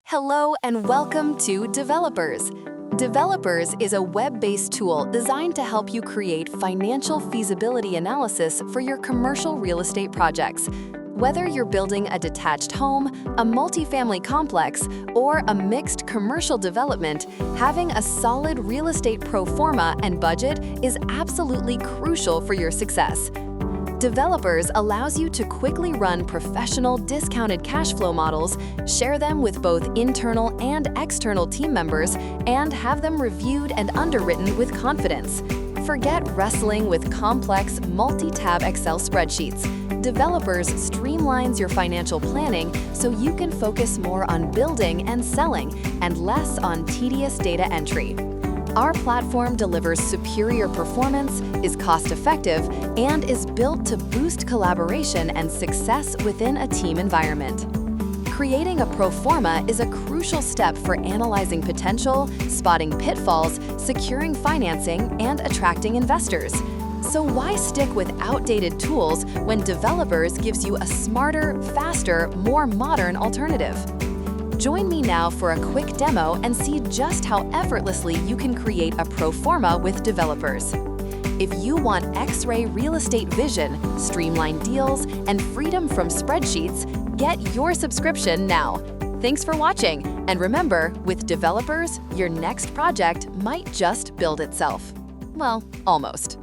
Hello and welcome to Developers. Developers is a web-based tool designed to help you create financial feasibility analysis for your commercial real estate projects. Whether you're building a detached home, a multifamily complex, or a mixed commercial development, having a solid real estate pro forma and budget is absolutely crucial for your success. Developers allows you to quickly run professional discounted cash flow models, share them with both internal and external team members, and have them reviewed and underwritten with confidence. Forget wrestling with complex multi-tab Excel spreadsheets. Developers streamlines your financial planning so you can focus more on building and selling and less on tedious data entry. Our platform delivers superior performance, is cost-effective, and is built to boost collaboration and success within a team environment. Creating a pro forma is a crucial step for analyzing potential, spotting pitfalls, securing financing, and attracting investors. So why stick with outdated tools when Developers gives you a smarter, faster, more modern alternative? Join me now for a quick demo and see just how effortlessly you can create a pro forma with Developers. If you want X-ray real estate vision, streamlined deals, and freedom from spreadsheets, get your subscription now. Thanks for watching, and remember, with Developers, your next project might just build itself. Well, almost.